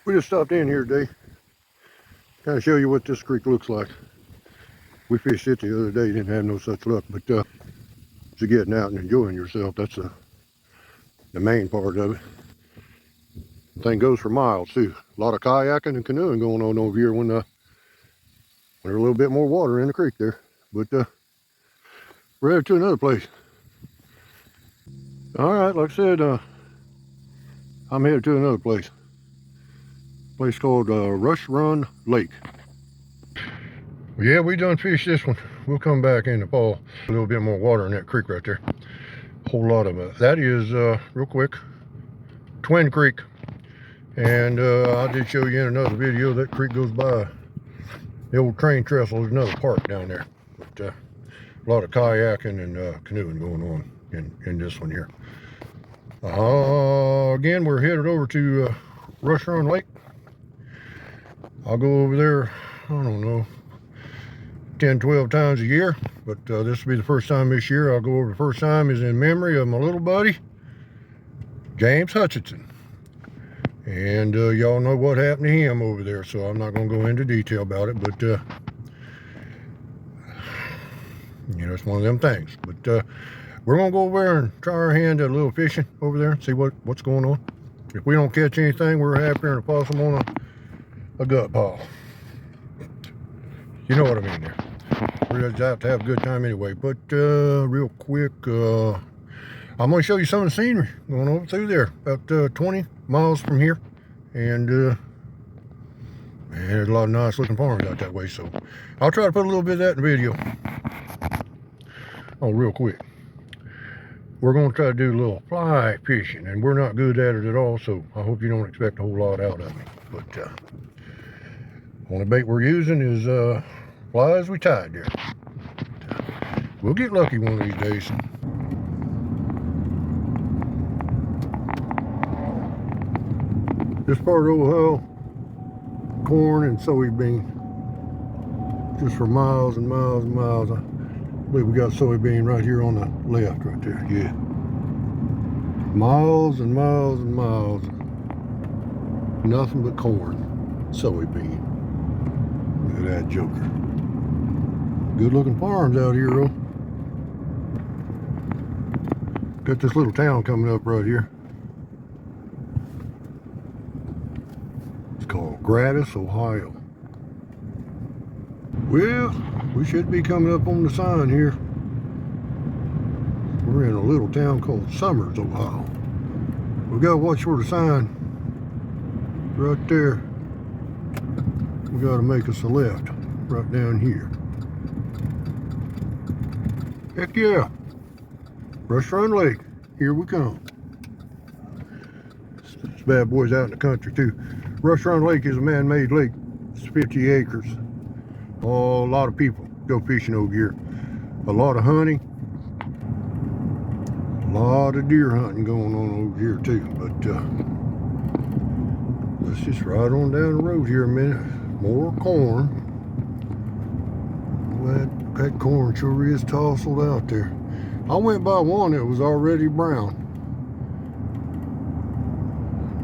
We just stopped in here today, kind of show you what this creek looks like. We fished it the other day, didn't have no such luck, but to getting out and enjoying yourself, that's the main part of it. The thing goes for miles too. A lot of kayaking and canoeing going on over here when there's a little bit more water in the creek there. But we're headed to another place. All right, like I said, I'm headed to another place. Place called Rush Run Lake. Yeah, we done fished this one. We'll come back in the fall. A little bit more water in that creek right there. A whole lot of it. That is, real quick, Twin Creek. And I did show you in another video that creek goes by the old train trestle. There's another park down there. But a lot of kayaking and canoeing going on in this one here. Again, we're headed over to Rush Run Lake. I'll go over there, I don't know, 10, 12 times a year, but this will be the first time this year. I'll go over the first time is in memory of my little buddy, James Hutchinson. And y'all know what happened to him over there, so I'm not going to go into detail about it, but you know, it's one of them things. But we're going to go over there and try our hand at a little fishing over there and see what's going on. If we don't catch anything, we're happier than a possum on a gut pile. You know what I mean there. We're just out to have a good time anyway. But real quick, I'm going to show you some of the scenery going over through there. About 20 miles from here. And man, there's a lot of nice looking farms out that way. So I'll try to put a little bit of that in the video. Oh, real quick. We're going to try to do a little fly fishing. And we're not good at it at all. So I hope you don't expect a whole lot out of me. But only bait we're using is flies we tied there. We'll get lucky one of these days. This part of Ohio, corn and soybean, just for miles and miles and miles. I believe we got soybean right here on the left, right there. Yeah, miles and miles and miles, nothing but corn, soybean. Look at that joker. Good looking farms out here though. Got this little town coming up right here. It's called Gratis, Ohio. Well, we should be coming up on the sign here. We're in a little town called Summers, Ohio. We gotta watch for the sign right there. We gotta make us a left right down here. Heck yeah. Rush Run Lake, here we come. This bad boy's out in the country too. Rush Run Lake is a man-made lake. It's 50 acres. Oh, a lot of people go fishing over here. A lot of hunting. A lot of deer hunting going on over here too. But let's just ride on down the road here a minute. More corn. That corn sure is tousled out there. I went by one that was already brown.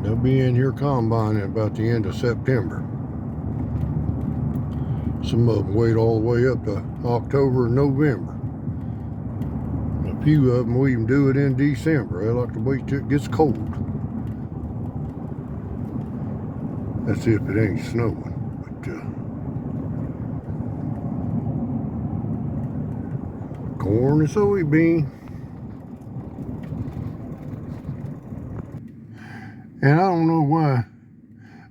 They'll be in here combining about the end of September. Some of them wait all the way up to October and November. A few of them will even do it in December. They like to wait till it gets cold. That's if it ain't snowing. But corn and soybean. And I don't know why,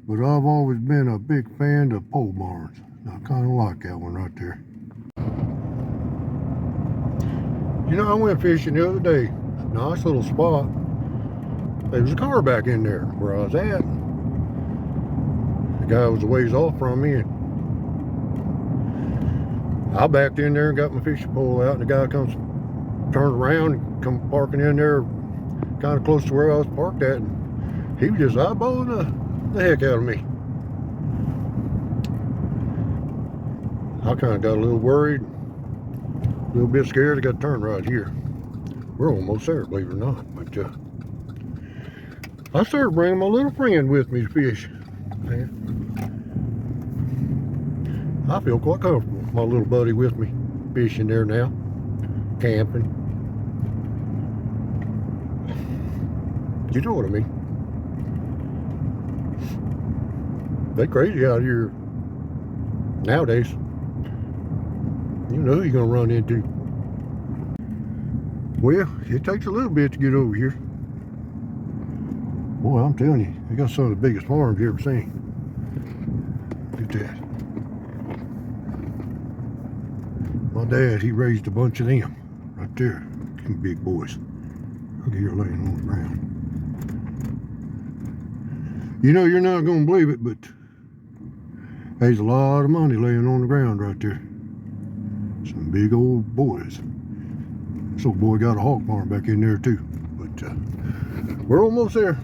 but I've always been a big fan of pole barns. I kind of like that one right there. You know, I went fishing the other day. Nice little spot. There was a car back in there where I was at. The guy was a ways off from me, and I backed in there and got my fishing pole out, and the guy comes, turned around and come parking in there kind of close to where I was parked at, and he was just eyeballing the heck out of me. I kind of got a little worried, a little bit scared. I got to turn right here. We're almost there, believe it or not. But I started bringing my little friend with me to fish. And I feel quite comfortable. My little buddy with me, fishing there now, camping. You know what I mean? They crazy out here nowadays. You know who you're gonna run into. Well, it takes a little bit to get over here. Boy, I'm telling you, they got some of the biggest farms you ever seen. Look at that. My dad, he raised a bunch of them right there. Them big boys. Look here laying on the ground. You know, you're not gonna believe it, but there's a lot of money laying on the ground right there. Some big old boys. This old boy got a hog farm back in there too. But we're almost there.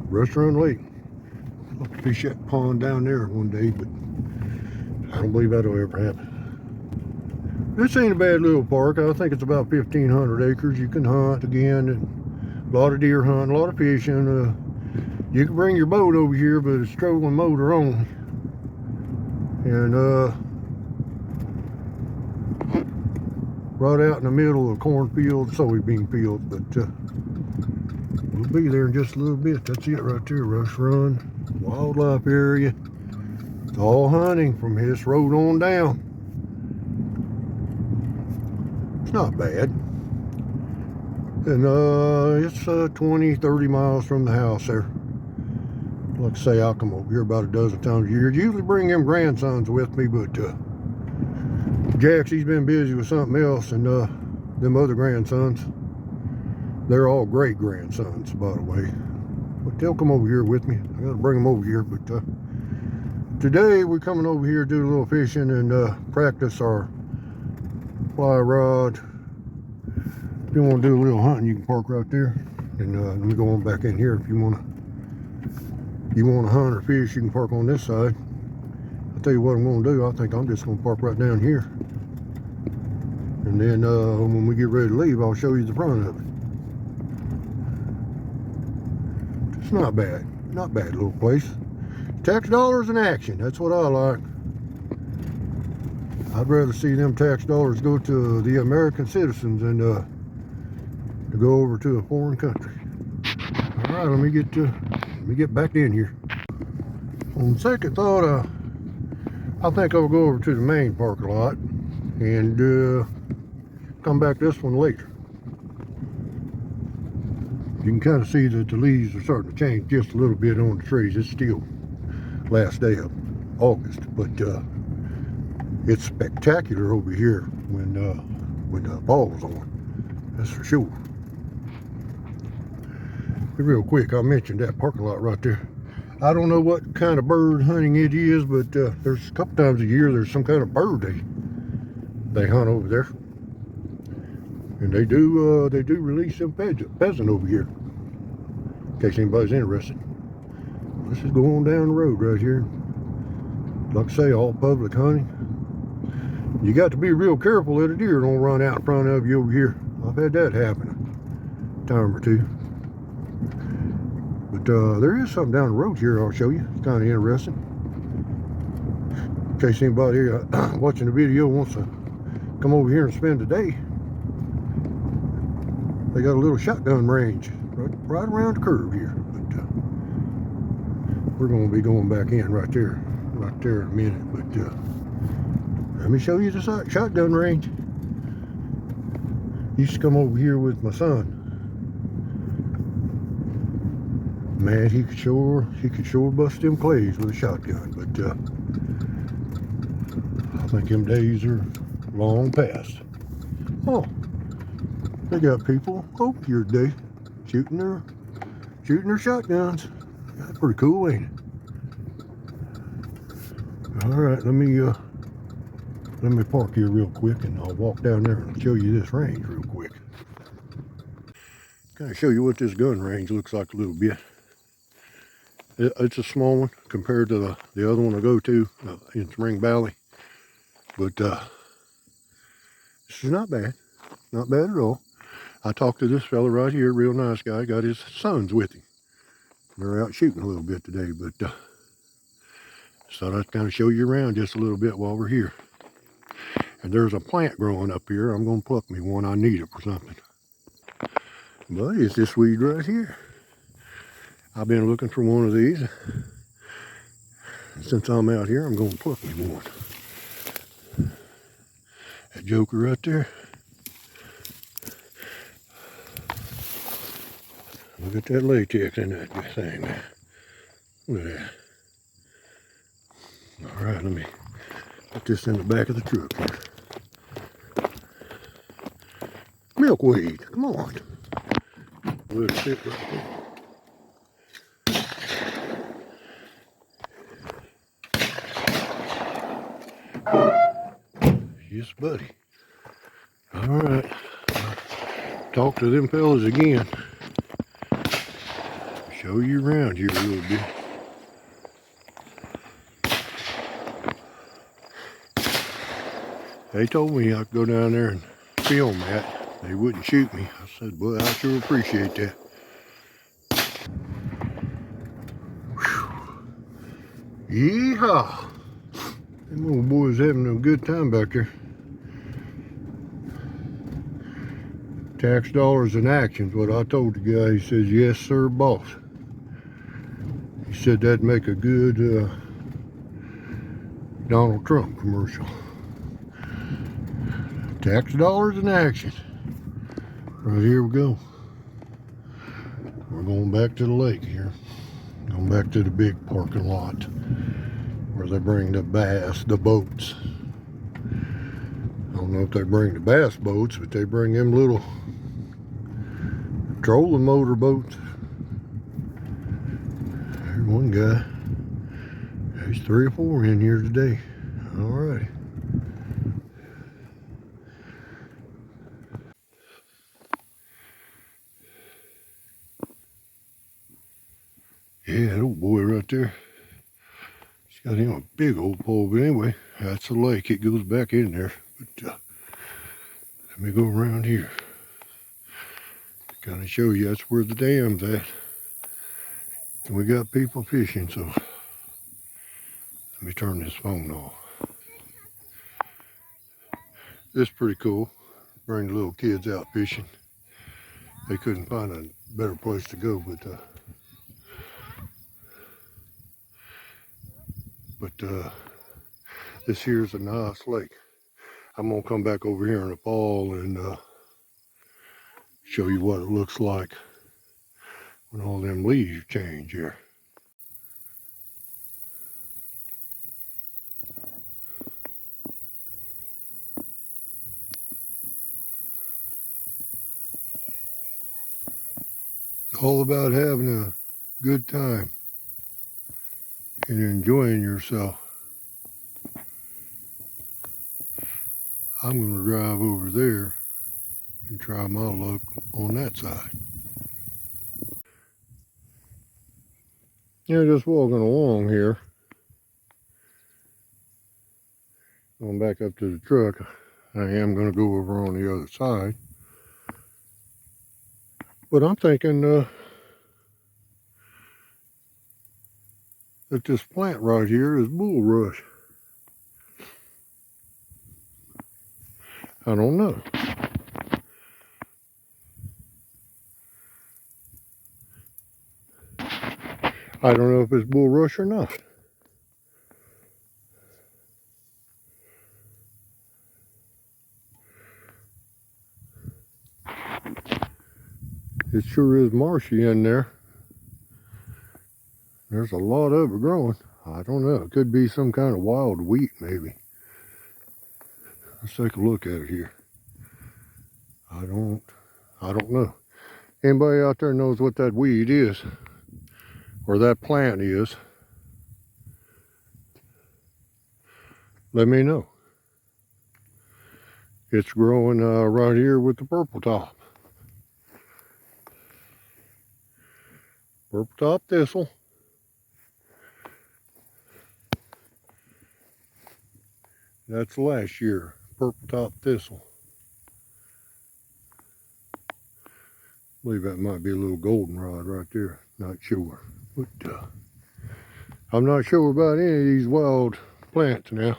Restaurant Lake. I'd love to fish that pond down there one day, but I don't believe that'll ever happen. This ain't a bad little park. I think it's about 1,500 acres. You can hunt again, and a lot of deer hunting, a lot of fishing. You can bring your boat over here, but it's trolling motor only. And right out in the middle of a cornfield, soybean field, but we'll be there in just a little bit. That's it right there, Rush Run Wildlife Area. It's all hunting from this road on down. It's not bad. And it's 20, 30 miles from the house there. Like I say, I'll come over here about a dozen times a year. Usually bring them grandsons with me, but Jax, he's been busy with something else, and them other grandsons, they're all great grandsons, by the way. But they'll come over here with me. I gotta bring them over here, but today we're coming over here to do a little fishing and practice our fly rod. If you want to do a little hunting, you can park right there. And let me go on back in here. If you want to hunt or fish, you can park on this side. I'll tell you what I'm going to do. I think I'm just going to park right down here. And then when we get ready to leave, I'll show you the front of it. It's not bad. Not bad little place. Tax dollars in action. That's what I like. I'd rather see them tax dollars go to the American citizens than to go over to a foreign country. All right, let me get back in here. On second thought, I think I'll go over to the main parking lot and come back this one later. You can kind of see that the leaves are starting to change just a little bit on the trees. It's still last day of August, but it's spectacular over here when the fall's on. That's for sure. Real quick, I mentioned that parking lot right there. I don't know what kind of bird hunting it is, but there's a couple times a year there's some kind of bird they hunt over there, and they do release some pheasant over here. In case anybody's interested. This is going down the road right here. Like I say, all public hunting. You got to be real careful that a deer don't run out in front of you over here. I've had that happen a time or two. But there is something down the road here I'll show you. It's kind of interesting. In case anybody watching the video wants to come over here and spend the day. They got a little shotgun range right around the curve here. But we're going to be going back in right there in a minute. But let me show you the shotgun range. Used to come over here with my son. Man, he could sure bust them clays with a shotgun, but I think them days are long past. Oh, they got people over here today shooting their shotguns. That's pretty cool, ain't it? All right, let me park here real quick, and I'll walk down there and show you this range real quick. Kind of show you what this gun range looks like a little bit. It's a small one compared to the other one I go to in Spring Valley, but this is not bad at all. I talked to this fella right here, real nice guy, got his sons with him, They're out shooting a little bit today, but just thought I'd kind of show you around just a little bit while we're here. And there's a plant growing up here. I'm going to pluck me one. I need it for something. But it's this weed right here. I've been looking for one of these. Since I'm out here, I'm going to pluck me one. That joker right there. Look at that latex in that thing there. Look at that. All right, let me put this in the back of the truck here. Milkweed, come on. Let it sit right there. Yes, buddy. All right. Talk to them fellas again. Show you around here a little bit. They told me I could go down there and film that. They wouldn't shoot me. I said, well, I sure appreciate that. Whew. Yeehaw! Them old boys having a good time back there. Tax dollars in action's what I told the guy. He says, yes, sir, boss. He said that'd make a good Donald Trump commercial. Tax dollars in action. Right here we go. We're going back to the lake here. Going back to the big parking lot where they bring the bass, the boats. I don't know if they bring the bass boats, but they bring them little trolling motor boats. There's one guy. There's 3 or 4 in here today. All right. Yeah, that old boy right there. He's got him a big old pole, but anyway, that's the lake. It goes back in there. But let me go around here. Kind of show you that's where the dam's at. And we got people fishing, so let me turn this phone off. This is pretty cool. Bring the little kids out fishing. They couldn't find a better place to go, but this here's a nice lake. I'm gonna come back over here in the fall and show you what it looks like when all them leaves change here. It's all about having a good time and enjoying yourself. I'm going to drive over there and try my luck on that side. Yeah, just walking along here. Going back up to the truck. I am going to go over on the other side. But I'm thinking that this plant right here is bulrush. I don't know. I don't know if it's bulrush or not. It sure is marshy in there. There's a lot of it growing. I don't know. It could be some kind of wild wheat, maybe. Let's take a look at it here. I don't know. Anybody out there knows what that weed is, or that plant is, let me know. It's growing right here with the purple top. Purple top thistle. That's last year, purple top thistle. I believe that might be a little goldenrod right there, not sure. But I'm not sure about any of these wild plants now,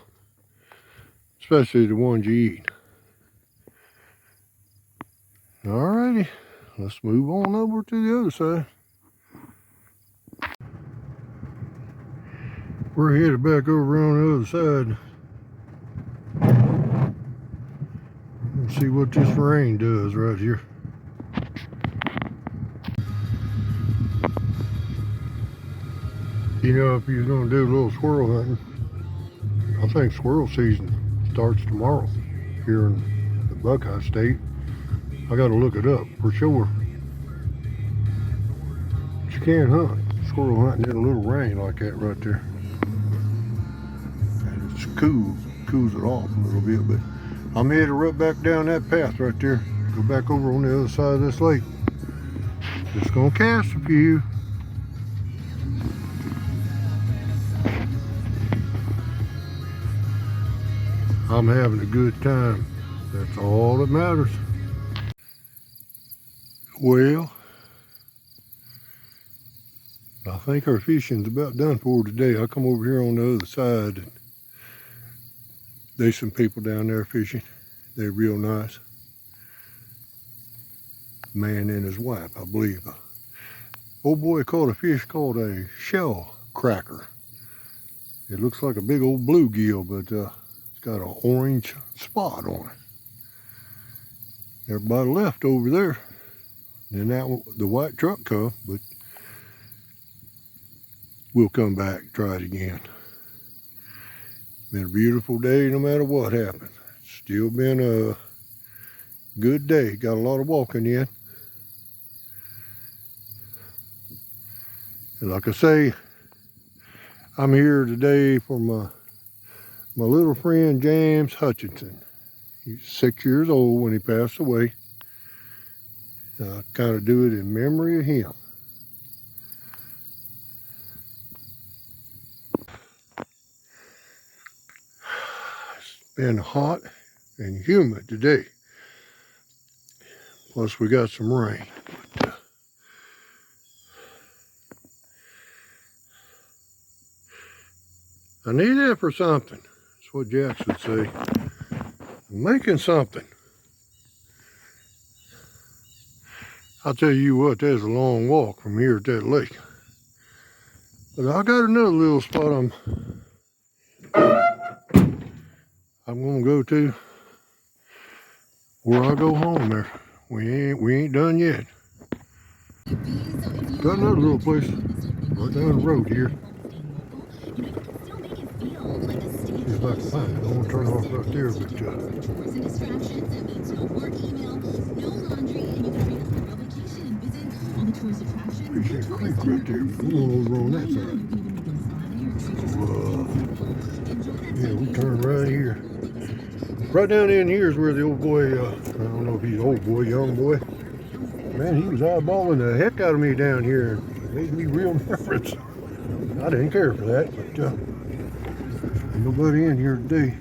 especially the ones you eat. Alrighty, let's move on over to the other side. We're headed back over on the other side and see what this rain does right here. You know, if you're going to do a little squirrel hunting, I think squirrel season starts tomorrow here in the Buckeye State. I got to look it up for sure. But you can hunt squirrel hunting in a little rain like that right there. And it's cools it off a little bit. But I'm headed right back down that path right there. Go back over on the other side of this lake. Just gonna cast a few. I'm having a good time. That's all that matters. Well, I think our fishing's about done for today. I come over here on the other side. And there's some people down there fishing. They're real nice. Man and his wife, I believe. Old boy caught a fish called a shell cracker. It looks like a big old bluegill, but it's got an orange spot on it. Everybody left over there. And that the white truck come, but we'll come back, try it again. Been a beautiful day no matter what happened. Still been a good day. Got a lot of walking in. And like I say, I'm here today for my little friend James Hutchinson. He's 6 years old when he passed away. I kind of do it in memory of him. It's been hot and humid today. Plus we got some rain. But, I need that for something. That's what Jax would say. I'm making something. I'll tell you what, there's a long walk from here to that lake. But I got another little spot I'm gonna go to where I go home there. We ain't done yet. Got another little place right down the road here. See if I can find it. I don't want to turn off right there, but Appreciate the creek right there. We're going over on that side. Yeah, we turn right here. Right down in here is where the old boy, I don't know if he's old boy, young boy. Man, he was eyeballing the heck out of me down here and made me real nervous. I didn't care for that, but ain't nobody in here today.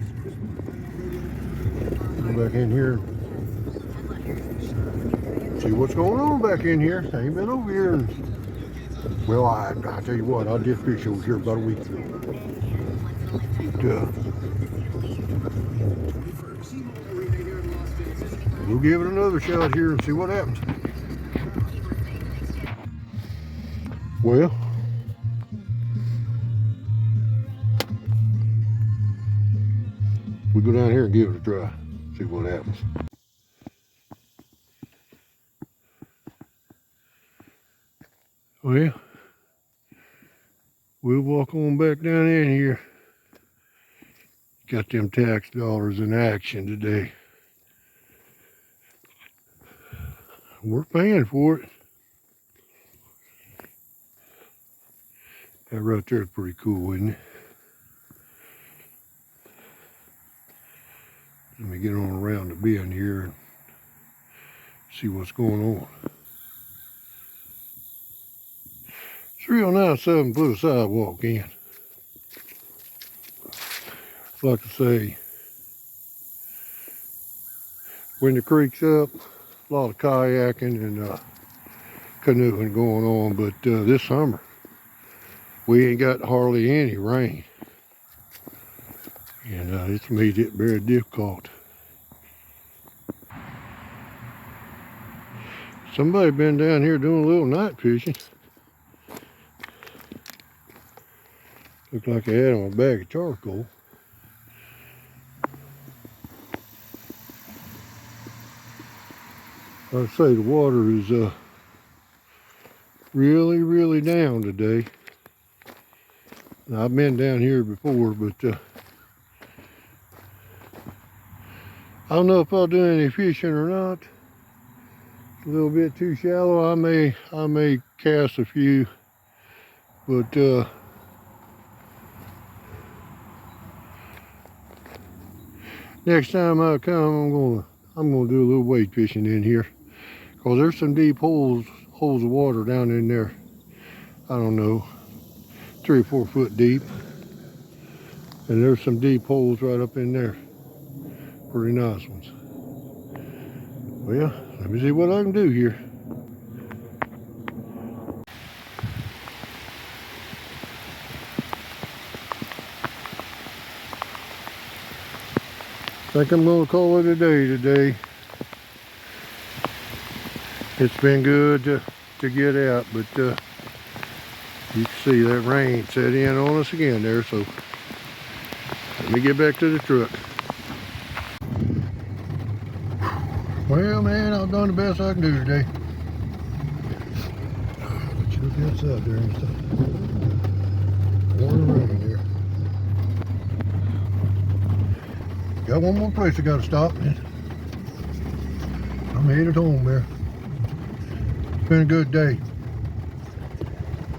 Go back in here. See what's going on back in here. I ain't been over here. Well, I tell you what, I did fish over here about a week ago. But, we'll give it another shot here and see what happens. Well, we go down here and give it a try. See what happens. Well, we'll walk on back down in here. Got them tax dollars in action today. We're paying for it. That right there is pretty cool, isn't it? Let me get on around the bend here and see what's going on. It's real nice 7 foot of sidewalk in. Like I say, when the creek's up, a lot of kayaking and canoeing going on, but this summer We ain't got hardly any rain, and it's made it very difficult. Somebody been down here doing a little night fishing. Looked like they had on a bag of charcoal. I'd say the water is really down today. Now, I've been down here before, but I don't know if I'll do any fishing or not. It's a little bit too shallow. I may cast a few, but next time I come, I'm gonna do a little wade fishing in here, cause there's some deep holes of water down in there. I don't know, 3 or 4 foot deep, and there's some deep holes right up in there. Pretty nice ones. Well, let me see what I can do here. I think I'm gonna call it a day today. It's been good to get out, but you can see that rain set in on us again there, so let me get back to the truck. Well, man, I've done the best I can do today. Let's look outside there and stuff. Warm rain here. Got one more place I gotta stop, and I'm headed home there. It's been a good day.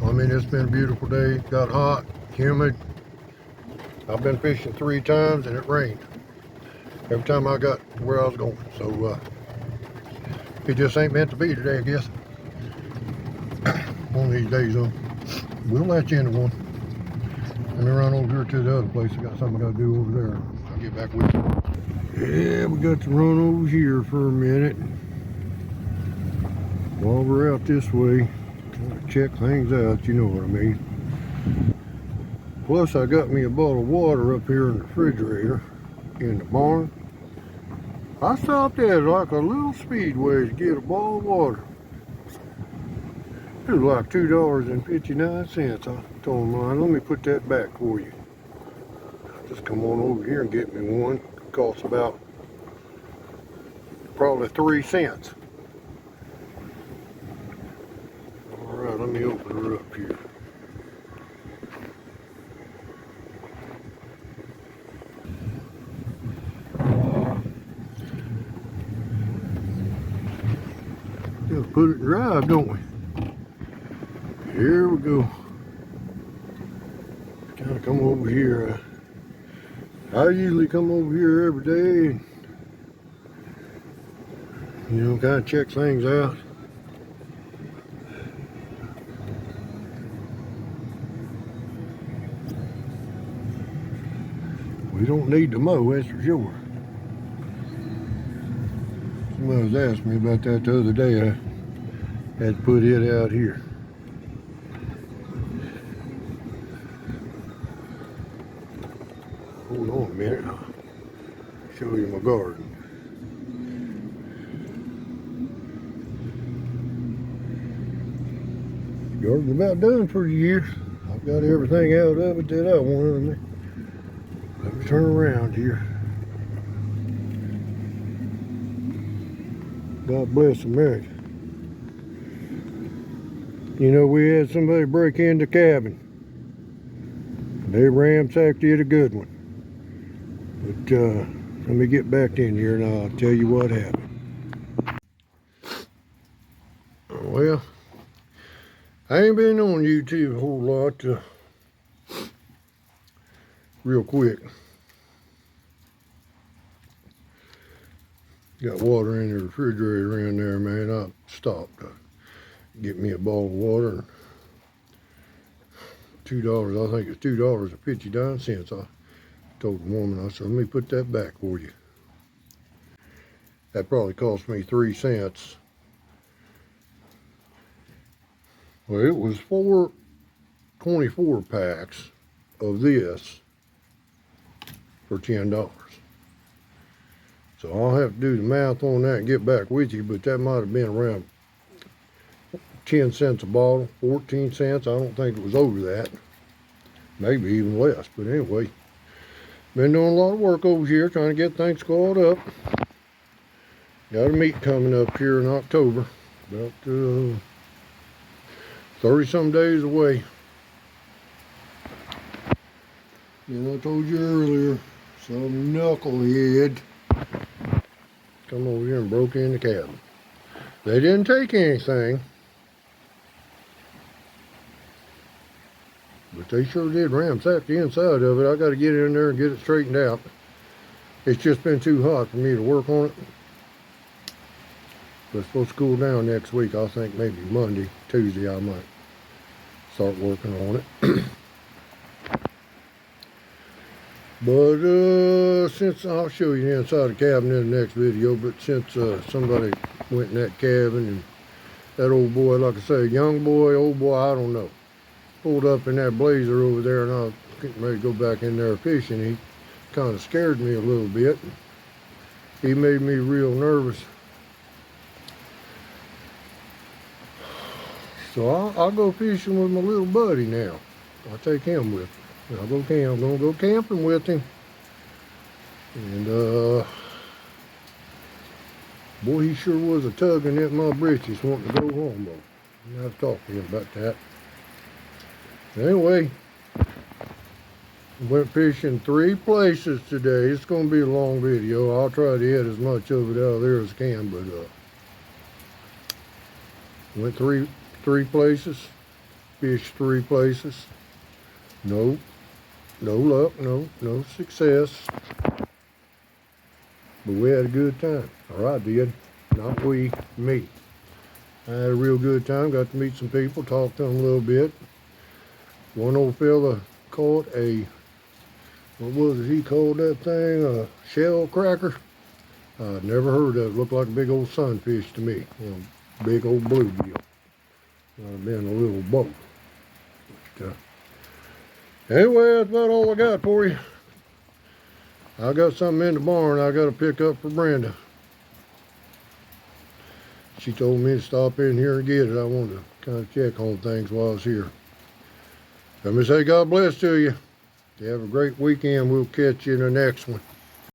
I mean, it's been a beautiful day. Got hot, humid. I've been fishing 3 times and it rained every time I got to where I was going. So it just ain't meant to be today, I guess. One of these days, though, we'll let you into one. Let me run over here to the other place. I got something I gotta do over there. I'll get back with you. Yeah, we got to run over here for a minute. While we're out this way, check things out, you know what I mean. Plus, I got me a bottle of water up here in the refrigerator in the barn. I stopped at like a little Speedway to get a bottle of water. It was like $2.59. I told him, let me put that back for you. Just come on over here and get me one. It costs about probably 3 cents. All right, let me open her up here. Just put it in drive, don't we? Here we go. Kind of come over here. I usually come over here every day and, you know, kind of check things out. We don't need to mow, that's for sure. Somebody was asking me about that the other day. I had to put it out here. Hold on a minute, I'll show you my garden. Garden's about done for the year. I've got everything out of it that I wanted. Let me turn around here. God bless America. You know, we had somebody break into the cabin. They ransacked it a good one. But let me get back in here and I'll tell you what happened. Well, I ain't been on YouTube a whole lot. Real quick. Got water in the refrigerator in there, man. I stopped to get me a bottle of water. $2, I think it's $2.59. I told the woman, I said, let me put that back for you. That probably cost me 3 cents. Well, it was $4 24 packs of this for $10. So I'll have to do the math on that and get back with you, but that might have been around 10 cents a bottle, 14 cents. I don't think it was over that. Maybe even less, but anyway. Been doing a lot of work over here trying to get things squared up. Got a meet coming up here in October, about 30-some days away. And I told you earlier, some knucklehead come over here and broke in the cabin. They didn't take anything, but they sure did ransack the inside of it. I got to get in there and get it straightened out. It's just been too hot for me to work on it. But it's supposed to cool down next week. I think maybe Monday, Tuesday I might start working on it. But since I'll show you the inside of the cabin in the next video, but since somebody went in that cabin and that old boy, like I say, young boy, old boy, I don't know, pulled up in that blazer over there, and I was getting ready to go back in there fishing. He kind of scared me a little bit. He made me real nervous. So I'll go fishing with my little buddy now. I'll take him with me. I'm gonna go camping with him. And boy, he sure was a tugging at my britches wanting to go home though. I have to talk to him about that. Anyway, went fishing 3 places today. It's gonna be a long video. I'll try to get as much of it out of there as I can, but went three places, fished 3 places. No luck, no success. But we had a good time. Or I did. Not we, me. I had a real good time. Got to meet some people, talk to them a little bit. One old fella caught a, what was it he called that thing? A shell cracker. I'd never heard of it. Looked like a big old sunfish to me. Big old bluegill. Might have been a little boat. But, anyway, that's about all I got for you. I got something in the barn I got to pick up for Brenda. She told me to stop in here and get it. I wanted to kind of check on things while I was here. Let me say God bless to you. You have a great weekend. We'll catch you in the next one.